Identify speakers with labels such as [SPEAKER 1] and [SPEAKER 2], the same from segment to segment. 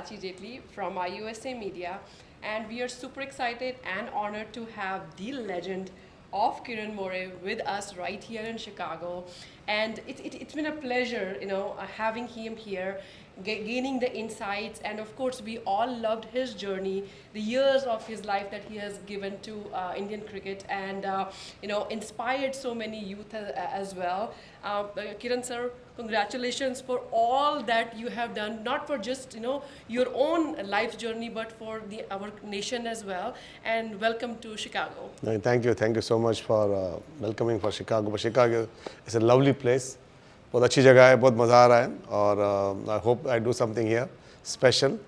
[SPEAKER 1] Prachi Jetli from IUSA Media, and we are super excited and honored to have the legend of Kiran More with us right here in Chicago. And it's been a pleasure, having him here, gaining the insights. And of course, we all loved his journey, the years of his life that he has given to Indian cricket, and inspired so many youth as well. Kiran sir, congratulations for all that you have done, not for just your own life journey, but for our nation as well. And welcome to Chicago.
[SPEAKER 2] Thank you so much for welcoming for Chicago. But Chicago is a lovely place. बहुत अच्छी जगह है, बहुत मज़ा आ रहा है और I hope I do something here special.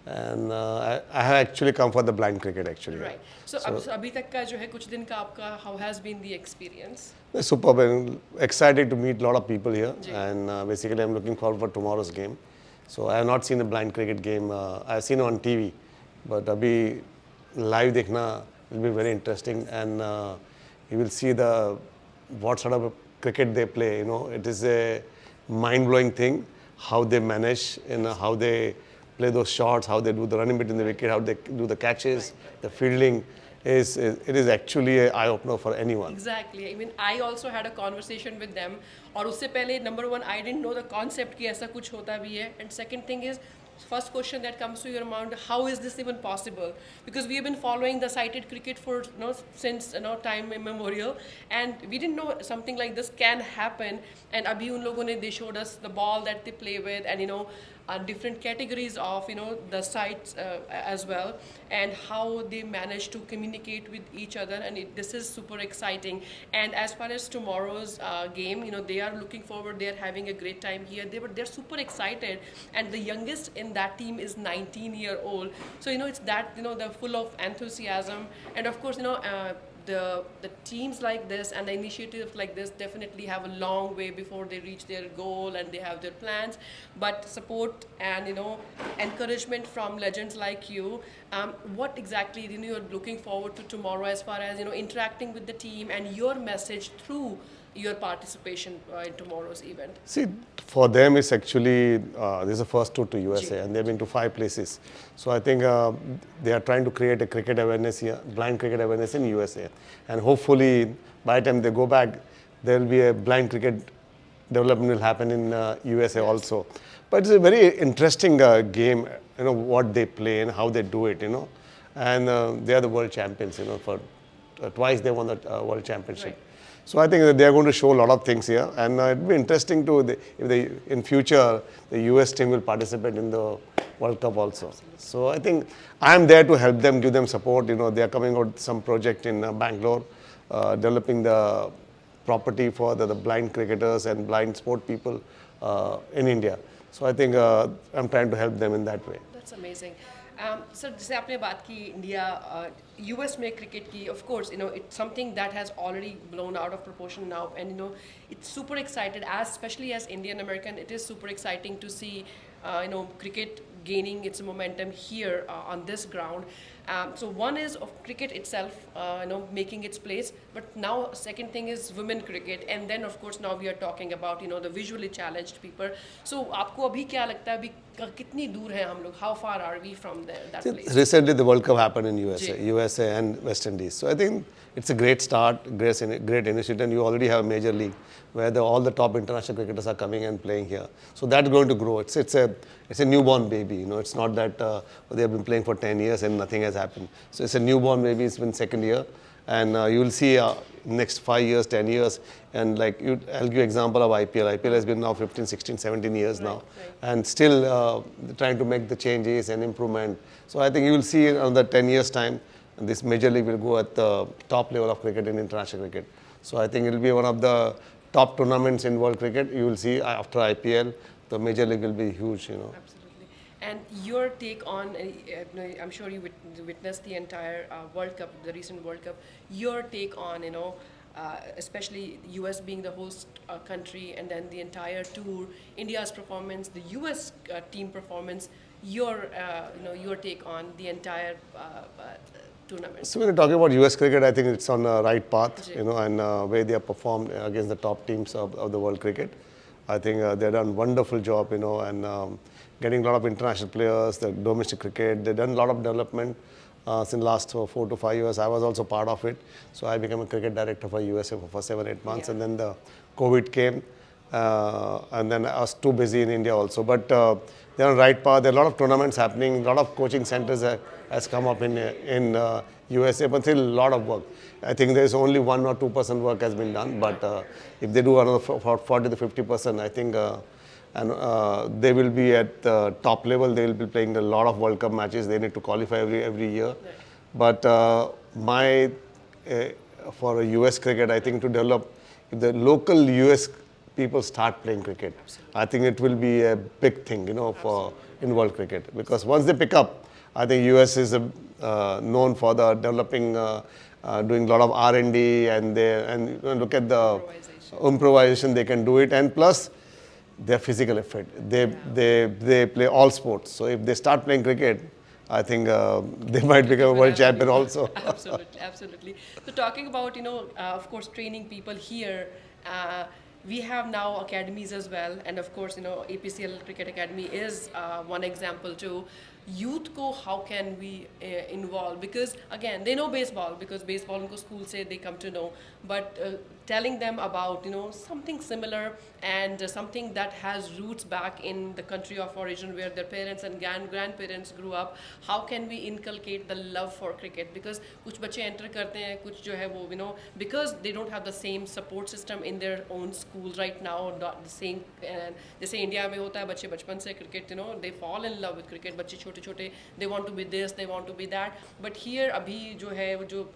[SPEAKER 2] And I have actually come for the blind cricket actually.
[SPEAKER 1] Right. So अभी तक का जो है कुछ दिन का आपका how has been the experience?
[SPEAKER 2] Superb and excited to meet a lot of people here. And basically I'm looking forward for tomorrow's game. So I have not seen a blind cricket game. I have seen it on TV, but अभी live देखना will be very interesting, and you will see what sort of cricket they play. It is a mind-blowing thing how they manage and how they play those shots, how they do the running between the wicket, how they do the catches, the fielding. It is actually an eye-opener for anyone.
[SPEAKER 1] Exactly. I mean, I also had a conversation with them. और उससे पहले number one, I didn't know the concept कि ऐसा कुछ होता भी है. And second thing is, first question that comes to your mind, how is this even possible? Because we have been following the sighted cricket for since time immemorial, and we didn't know something like this can happen. And abhi un logon ne, they showed us the ball that they play with, and different categories of the sites as well, and how they manage to communicate with each other, and this is super exciting. And as far as tomorrow's game, they are looking forward, they are having a great time here. They're super excited, and the youngest in that team is 19-year-old. So it's that they're full of enthusiasm, and of course the teams like this and the initiatives like this definitely have a long way before they reach their goal and they have their plans. But support and encouragement from legends like you, what exactly you're looking forward to tomorrow as far as interacting with the team and your message through your participation in tomorrow's event?
[SPEAKER 2] See, for them it's actually this is the first tour to USA, and they've been to 5 places. So I think they are trying to create a cricket awareness here, blind cricket awareness in USA, and hopefully by the time they go back, there will be a blind cricket development will happen in USA also. But it's a very interesting game, what they play and how they do it, and they are the world champions, for twice they won the world championship.
[SPEAKER 1] Right.
[SPEAKER 2] So I think that they are going to show a lot of things here, and it will be interesting in future the US team will participate in the World Cup also.
[SPEAKER 1] Absolutely.
[SPEAKER 2] So I think I am there to help them, give them support. They are coming out with some project in Bangalore, developing the property for the blind cricketers and blind sport people in India. So I think I'm trying to help them in that way.
[SPEAKER 1] That's amazing. Sir जैसे आपने बात की India US में cricket की, of course it's something that has already blown out of proportion now, and it's super excited, especially as Indian American, it is super exciting to see cricket gaining its momentum here on this ground. So one is of cricket itself, making its place, but now second thing is women cricket, and then of course now we are talking about the visually challenged people. So आपको अभी क्या लगता है, अभी कितनी दूर है हम लोग? How far are we from that place?
[SPEAKER 2] Recently the World Cup happened in USA and West Indies. So I think it's a great start, great initiative, and you already have a major league where all the top international cricketers are coming and playing here. So that's going to grow. It's a newborn baby. It's not that they have been playing for 10 years and nothing has happened. So it's a newborn baby. It's been second year, and you will see next 5 years, 10 years, and I'll give you example of IPL. IPL has been now 15, 16, 17 years now, and still trying to make the changes and improvement. So I think you will see in another 10 years time, this major league will go at the top level of cricket in international cricket. So I think it will be one of the top tournaments in world cricket. You will see after IPL, the major league will be huge.
[SPEAKER 1] Absolutely. And your take on, I'm sure you witnessed the entire World Cup, the recent World Cup. Your take on, especially US being the host country, and then the entire tour, India's performance, the US team performance. Your take on the entire tournament.
[SPEAKER 2] So when you're talking about US cricket, I think it's on the right path, and where they have performed against the top teams of the world cricket. I think they've done wonderful job, and getting a lot of international players, the domestic cricket. They've done a lot of development since last 4 to 5 years. I was also part of it. So I became a cricket director for USA for 7, 8 months,
[SPEAKER 1] Yeah.
[SPEAKER 2] and then the COVID came, and then I was too busy in India also. But they're on the right path. There are a lot of tournaments happening. A lot of coaching centers has come up in USA, but still a lot of work. I think there's only 1 or 2% work has been done. But if they do another 40 to 50%, I think. They will be at the top level. They will be playing a lot of World Cup matches. They need to qualify every year. But for a US cricket, I think to develop, if the local US people start playing cricket, I think it will be a big thing, for in world cricket. Because once they pick up, I think US is known for the developing, doing a lot of R&D, and look at the improvisation they can do it, and plus their physical effort. They play all sports. So if they start playing cricket, I think they might become a world champion also.
[SPEAKER 1] Absolutely, absolutely. So talking about, of course, training people here, we have now academies as well. And of course, APCL Cricket Academy is one example too. Youth ko how can we involve? Because again, they know baseball, because baseball in school say they come to know. But telling them about, something similar and something that has roots back in the country of origin where their parents and grandparents grew up, how can we inculcate the love for cricket? Because कुछ बच्चे enter करते हैं, कुछ जो है वो, because they don't have the same support system in their own schools right now, not the same. जैसे India में होता है, बच्चे बचपन से cricket, they fall in love with cricket. बच्चे छोटे छोटे, they want to be this, they want to be that. But here अभी जो है वो जो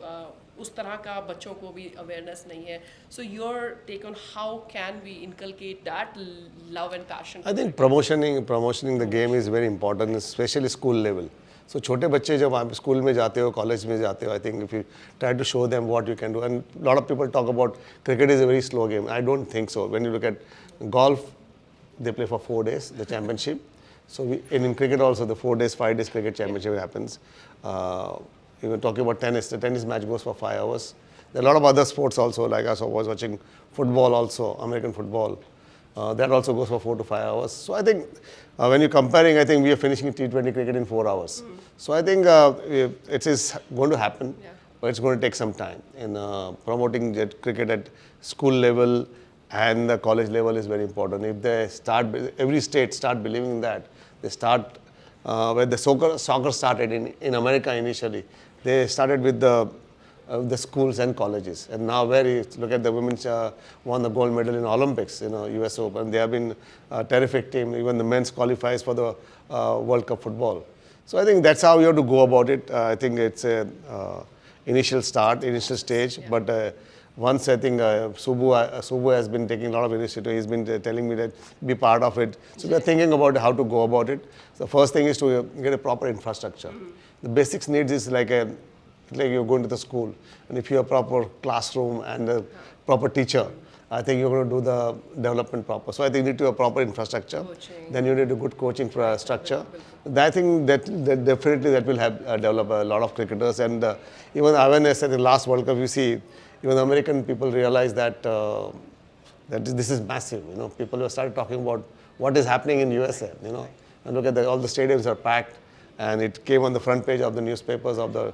[SPEAKER 1] उस तरह का बच्चों को भी awareness नहीं है. So your take on how can we inculcate that love and passion?
[SPEAKER 2] I think promotioning the game is very important, especially school level. So छोटे बच्चे जब आप स्कूल में जाते हो, कॉलेज में जाते हो, I think if you try to show them what you can do, and a lot of people talk about cricket is a very slow game. I don't think so. When you look at golf, they play for 4 days, the championship. So in cricket also, the 4 days, 5 days cricket championship happens. Even talking about tennis, the tennis match goes for 5 hours. There are a lot of other sports also, like I was watching football also, American football. That also goes for 4 to 5 hours. So I think when you're comparing, I think we are finishing T20 cricket in 4 hours. So I think it is going to happen, but it's going to take some time. And promoting cricket at school level and the college level is very important. If they start, every state start believing in that, they start, where the soccer started in America initially, they started with the schools and colleges. And now where you look at the women's won the gold medal in Olympics, US Open. They have been a terrific team. Even the men's qualifies for the World Cup football. So I think that's how you have to go about it. I think it's a initial stage. Yeah. But once I think Subbu has been taking a lot of initiative. He's been telling me that be part of it. So we're thinking about how to go about it. So the first thing is to get a proper infrastructure. The basics needs is like you're going to the school, and if you have a proper classroom and a proper teacher, I think you're going to do the development proper. So I think you need to have proper infrastructure. Then you need a good coaching structure. I think that definitely that will have develop a lot of cricketers, and even awareness at the last World Cup. You see, even American people realize that that this is massive. People have started talking about what is happening in USA. And look at all the stadiums are packed, and it came on the front page of the newspapers of the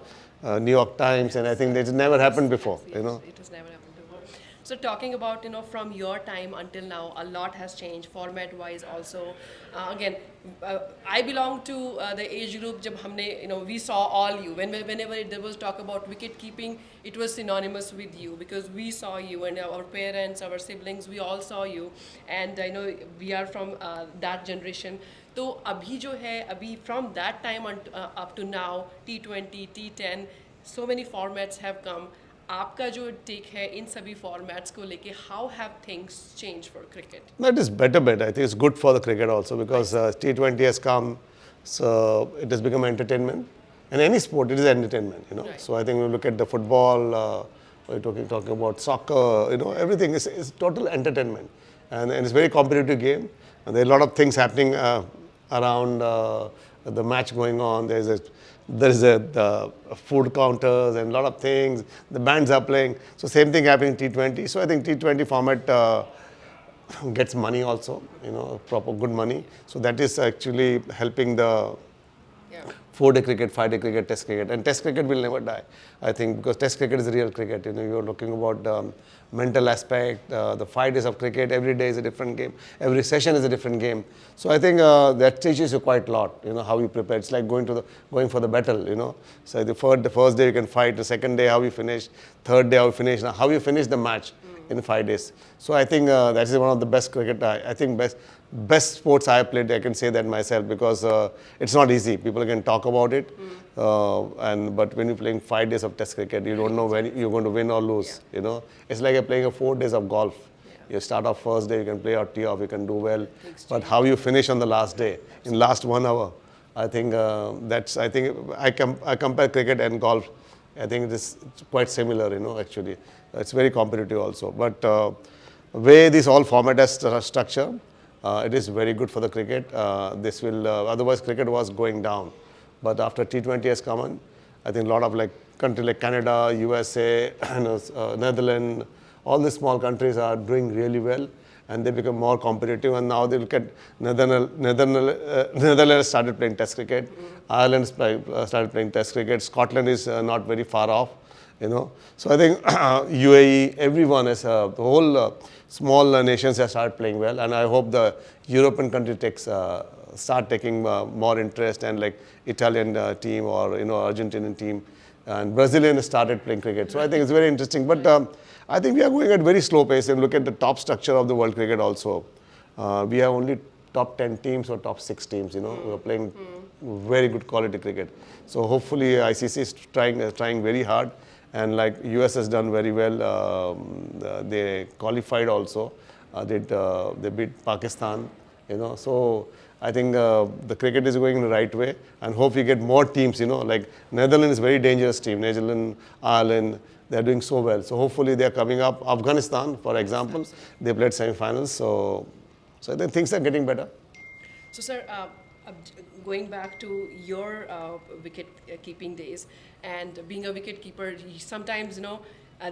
[SPEAKER 2] New York Times, and I think it's never happened before.
[SPEAKER 1] It has never happened before. So talking about from your time until now, a lot has changed format-wise also. Again, I belong to the age group. जब हमने we saw all you. Whenever there was talk about wicket keeping, it was synonymous with you, because we saw you, and our parents, our siblings, we all saw you, and I know we are from that generation. तो अभी जो है अभी from that time up to now, T20, T10, so many formats have come. आपका जो take है इन सभी formats को लेके, how have things changed for cricket?
[SPEAKER 2] That is better. I think it's good for the cricket also, because T20 has come, so it has become entertainment. And any sport, it is entertainment. Right. So I think we look at the football, we're talking about soccer. Everything is total entertainment, and it's a very competitive game. And there are a lot of things happening around the match going on. There is a food counters and a lot of things. The bands are playing. So same thing happening in T20. So I think T20 format gets money also, proper good money. So that is actually helping the
[SPEAKER 1] Yeah.
[SPEAKER 2] 4-day cricket, 5-day cricket, test cricket. And test cricket will never die, I think, because test cricket is real cricket. You're looking about mental aspect, the 5 days of cricket, every day is a different game. Every session is a different game. So I think that teaches you quite a lot, how you prepare. It's like going for the battle. So the first day you can fight, the second day how you finish, third day how you finish, now how you finish the match in 5 days. So I think that is one of the best cricket, I think best sports I have played. I can say that myself, because it's not easy. People can talk about it, but when you're playing 5 days of test cricket, you don't know when you're going to win or lose. It's like you're playing a 4 days of golf. You start off first day, you can play or tee off, you can do well, but how you finish on the last day, in last 1 hour, I think I compare cricket and golf. I think it is quite similar, actually. It's very competitive also. But way this all format has structure, it is very good for the cricket. This will, otherwise cricket was going down. But after T20 has come on, I think a lot of countries like Canada, USA, Netherlands, all these small countries are doing really well, and they become more competitive. And now they look at Netherlands started playing test cricket. Ireland started playing test cricket. Scotland is not very far off. So I think UAE, everyone is, the whole small nations have started playing well, and I hope the European country start taking more interest, and like Italian team or Argentinian team, and Brazilian started playing cricket. So I think it's very interesting. But I think we are going at very slow pace, and look at the top structure of the world cricket also. We have only top 10 teams or top 6 teams, who are playing very good quality cricket. So hopefully ICC is trying very hard. And like US has done very well. They qualified also. They beat Pakistan. So I think the cricket is going in the right way, and hope we get more teams. Like Netherlands is a very dangerous team. Netherlands, Ireland, they are doing so well. So hopefully they are coming up. Afghanistan, for example, they played semi-finals. So I think things are getting better.
[SPEAKER 1] So, sir, going back to your wicket keeping days and being a wicket keeper, sometimes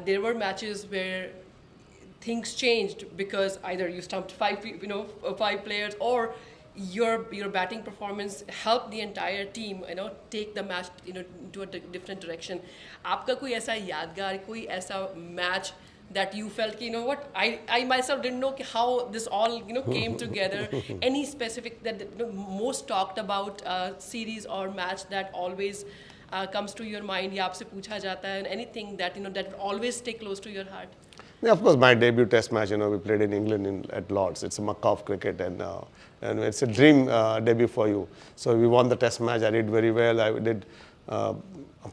[SPEAKER 1] there were matches where things changed because either you stumped 5 players, or your batting performance helped the entire team take the match into a different direction. आपका कोई ऐसा यादगार कोई ऐसा match that you felt, what, I myself didn't know how this all came together. Any specific that most talked about series or match that always comes to your mind, या आपसे पूछा जाता है, and anything that that will always stay close to your heart?
[SPEAKER 2] Yeah, of course, my debut test match, we played in England at Lords. It's a Makkah of cricket, and it's a dream debut for you. So we won the test match. I did very well. I did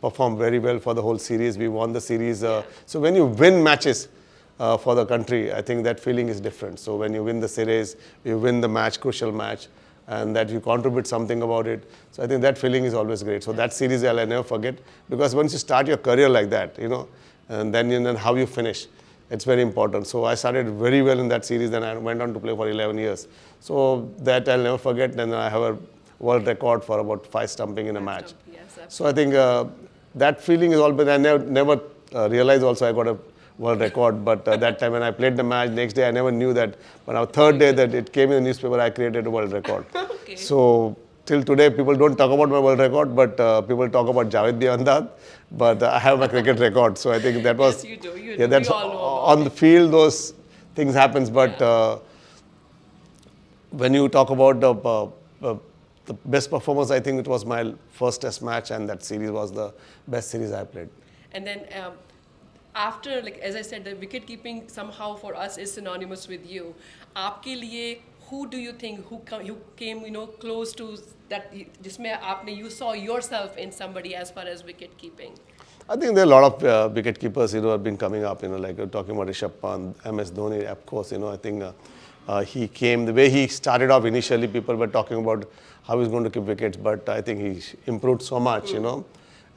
[SPEAKER 2] perform very well for the whole series. We won the series. So when you win matches for the country, I think that feeling is different. So when you win the series, you win the match, crucial match, and that you contribute something about it. So I think that feeling is always great. So that series I'll never forget, because once you start your career like that, and then how you finish, it's very important. So I started very well in that series, then I went on to play for 11 years. So that I'll never forget. Then I have a world record for about 5 stumping in a match.
[SPEAKER 1] Yes,
[SPEAKER 2] so I think that feeling is always, I never realized also I got a world record, but that time when I played the match, next day I never knew that. But our third day that it came in the newspaper, I created a world record.
[SPEAKER 1] Okay.
[SPEAKER 2] So till today, people don't talk about my world record, but people talk about Javed Biyandad. But I have my cricket record, so I think that was.
[SPEAKER 1] Yes, you do.
[SPEAKER 2] Yeah, that's
[SPEAKER 1] we all know
[SPEAKER 2] on the field. Those things happens, but when you talk about the best performance, I think it was my first test match, and that series was the best series I played.
[SPEAKER 1] And then after, like as I said, the wicket keeping somehow for us is synonymous with you. आपके लिए, who do you think who came close to that? जिसमें आपने you saw yourself in somebody as far as wicket keeping?
[SPEAKER 2] I think there are a lot of wicket keepers have been coming up. Like you're talking about Rishabh Pant, MS Dhoni, of course. I think he came the way he started off initially. People were talking about how he's going to keep wickets, but I think he improved so much.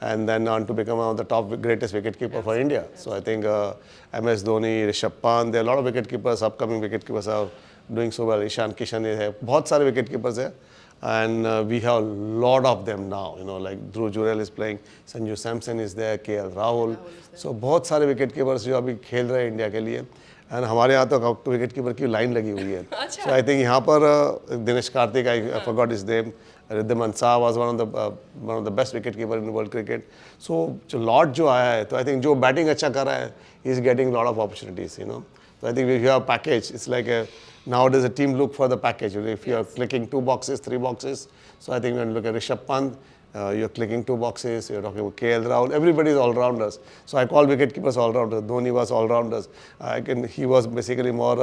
[SPEAKER 2] And then on to become one of the top greatest wicketkeeper for India. So I think MS Dhoni, Rishabh Pant, there are a lot of wicketkeepers, upcoming wicketkeepers are doing so well. Ishan Kishan is there. बहुत सारे wicketkeepers है. And we have a lot of them now. Like Dhruv Jurel is playing, Sanju Samson is there, KL Rahul. So बहुत सारे wicketkeepers जो अभी खेल रहे हैं इंडिया के लिए. एंड हमारे यहाँ तो विकेट कीपर की लाइन लगी हुई है.
[SPEAKER 1] अच्छा.
[SPEAKER 2] सो आई थिंक यहाँ पर Dinesh Karthik, I forgot his name, Riddhiman Saha was one of the best wicket keeper in world cricket. So जो लॉर्ड जो आया है, तो आई थिंक जो बैटिंग अच्छा कर रहा है, he is getting lot of opportunities, you know. So I think if you have a package, it's like nowadays a team look for the package. If you are clicking 2 boxes, 3 boxes, so I think when you look at Rishabh Pant, you're clicking 2 boxes. You're talking about KL Rahul. Everybody is all rounders. So I call wicket keepers all rounders. Dhoni was all rounders. He was basically more.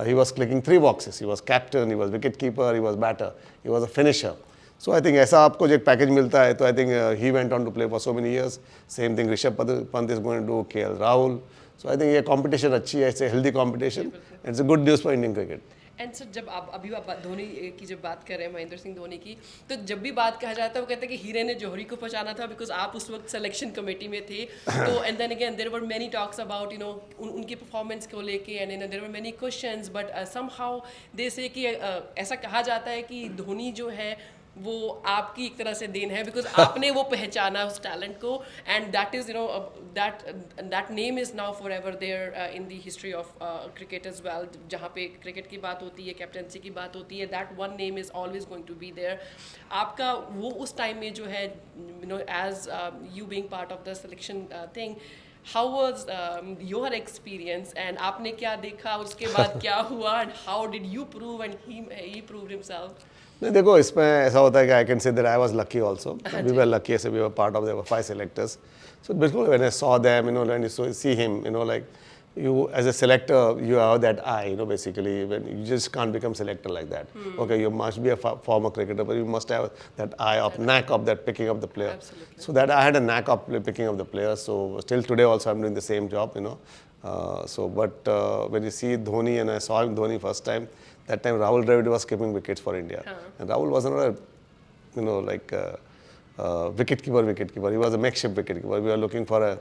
[SPEAKER 2] He was clicking 3 boxes. He was captain. He was wicket keeper. He was batter. He was a finisher. So I think ऐसा आपको जो एक package मिलता है, तो I think he went on to play for so many years. Same thing Rishabh Pant is going to do. KL Rahul. So I think ये competition अच्छी है, it's a healthy competition. It's a good news for Indian cricket.
[SPEAKER 1] And sir जब आप अभी धोनी की जब बात कर रहे हैं, महेंद्र सिंह धोनी की, तो जब भी बात कहा जाता है वो कहते हैं कि हीरे ने जौहरी को पहुंचाना था, बिकॉज आप उस वक्त सिलेक्शन कमेटी में थे. तो and then again there were many talks about उनकी परफॉर्मेंस को लेके, and there were many questions, but somehow they say कि ऐसा कहा जाता है कि धोनी जो है वो आपकी एक तरह से देन है, बिकॉज आपने वो पहचाना उस टैलेंट को, and that is that name is now forever there in the history of cricket as well. जहाँ पे क्रिकेट की बात होती है, कैप्टनसी की बात होती है, that one name is always going to be there. आपका वो उस टाइम में जो है, as you being part of the selection thing, how was your experience, and आपने क्या देखा, उसके बाद क्या हुआ, and how did you prove and he proved himself?
[SPEAKER 2] नहीं, देखो इसमें ऐसा होता है कि I can say that I was lucky also. We were lucky, ऐसे we were part of the 5 selectors. So बिल्कुल when I saw them, when you see him, like you as a selector, you have that eye, basically when you just can't become selector like that. Okay, you must be a former cricketer, but you must have that eye of knack of that picking up the player.
[SPEAKER 1] Absolutely.
[SPEAKER 2] So that I had a knack of picking up the players. So still today also I'm doing the same job, but when you see Dhoni, and I saw him Dhoni first time, that time Rahul Dravid was keeping wickets for India, and Rahul was not a wicket keeper. He was a makeshift wicket keeper. We were looking for a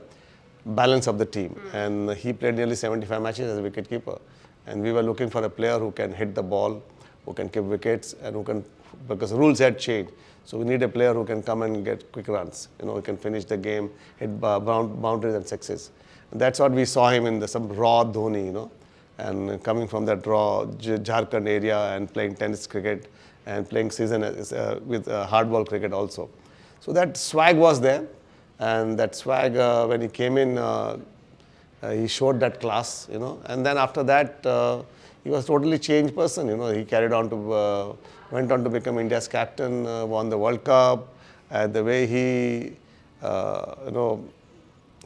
[SPEAKER 2] balance of the team, and he played nearly 75 matches as a wicket keeper, and we were looking for a player who can hit the ball, who can keep wickets, and who can, because rules had changed, so we need a player who can come and get quick runs, who can finish the game, hit boundaries and sixes. And that's what we saw him in some raw Dhoni, and coming from that raw Jharkhand area and playing tennis cricket and playing season with hardball cricket also. So that swag was there, and that swag, when he came in, he showed that class, and then after that, he was totally changed person, he went on to become India's captain, won the World Cup, and the way he,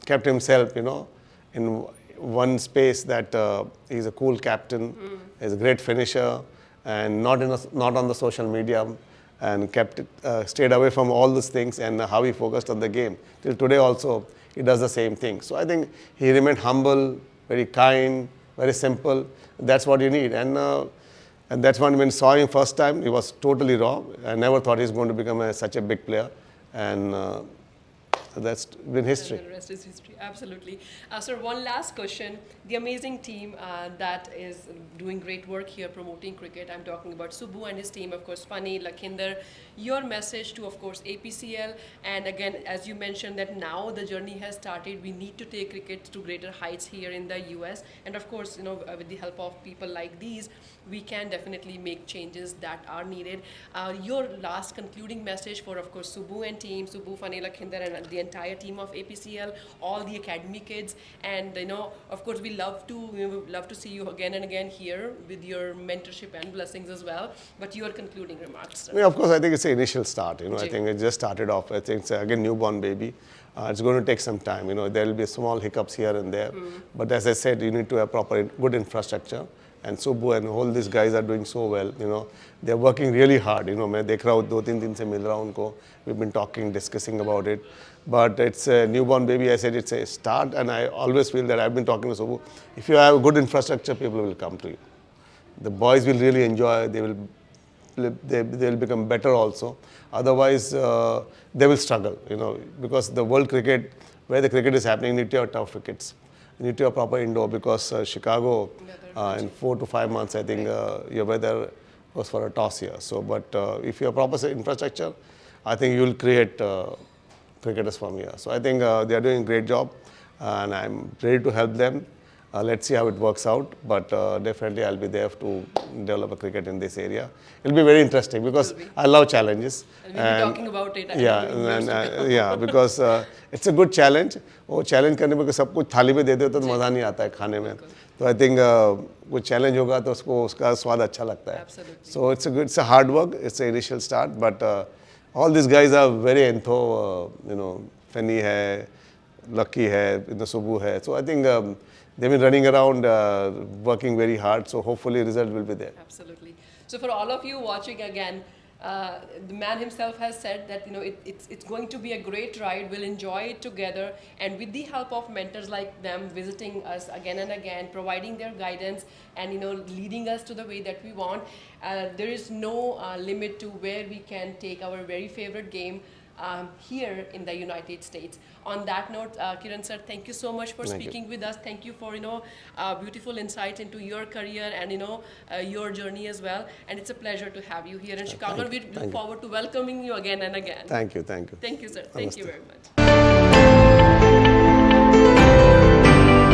[SPEAKER 2] kept himself, in one space, that he's a cool captain, he's a great finisher, and not on the social media, and stayed away from all those things, and how he focused on the game. Till today also, he does the same thing. So I think he remained humble, very kind, very simple. That's what you need. And that's when I saw him first time, he was totally raw. I never thought he was going to become such a big player. And that's been history.
[SPEAKER 1] And the rest is history, absolutely. Sir, one last question. The amazing team that is doing great work here promoting cricket. I'm talking about Subbu and his team, of course, Fani, Lakhinder. Your message to, of course, APCL. And again, as you mentioned, that now the journey has started. We need to take cricket to greater heights here in the US. And of course, with the help of people like these, we can definitely make changes that are needed. Your last concluding message for, of course, Subbu and team, Subbu, Fani, Lakhinder, and the entire team of APCL, all the academy kids, and of course, we love to see you again and again here with your mentorship and blessings as well. But your concluding remarks, sir.
[SPEAKER 2] Yeah, of course, I think it's an initial start. I think it just started off. I think it's again newborn baby. It's going to take some time. There will be small hiccups here and there, but as I said, you need to have proper good infrastructure. And Subbu and all these guys are doing so well. They're working really hard. मैं देख रहा हूँ 2-3 दिन से मिल रहा हूँ उनको. We've been talking, discussing about it. But it's a newborn baby. I said it's a start, and I always feel that I've been talking to Subbu. If you have good infrastructure, people will come to you. The boys will really enjoy. They will become better also. Otherwise, they will struggle. Because the world cricket, where the cricket is happening, you need to have tough wickets. You need to have proper indoor, because Chicago, in 4 to 5 months, I think your weather was for a toss here. So, but if you have proper infrastructure, I think you will create cricketers from here. So I think they are doing a great job, and I'm ready to help them. Let's see how it works out, but definitely I'll be there to develop a cricket in this area. It'll be very interesting because I love challenges.
[SPEAKER 1] And we'll be talking about it.
[SPEAKER 2] Yeah, yeah, because it's a good challenge. वो challenge करने में सब कुछ थाली में दे दे तो मज़ा नहीं आता है खाने में. तो I think कोई challenge होगा तो उसका स्वाद अच्छा लगता है.
[SPEAKER 1] Absolutely.
[SPEAKER 2] So it's a hard work. It's the initial start, but all these guys are very entho. Fenny hai, Lucky hai, Subbu hai. So I think they've been running around, working very hard. So hopefully result will be there.
[SPEAKER 1] Absolutely. So for all of you watching again, the man himself has said that it's going to be a great ride. We'll enjoy it together, and with the help of mentors like them visiting us again and again, providing their guidance, and leading us to the way that we want. There is no limit to where we can take our very favorite game. Here in the United States. On that note, Kiran sir, thank you so much for speaking with us. Thank you for beautiful insight into your career and your journey as well. And it's a pleasure to have you here in Chicago. We look forward to welcoming you again and again.
[SPEAKER 2] Thank you, thank you.
[SPEAKER 1] Thank you, sir.
[SPEAKER 2] Namaste.
[SPEAKER 1] Thank you very much.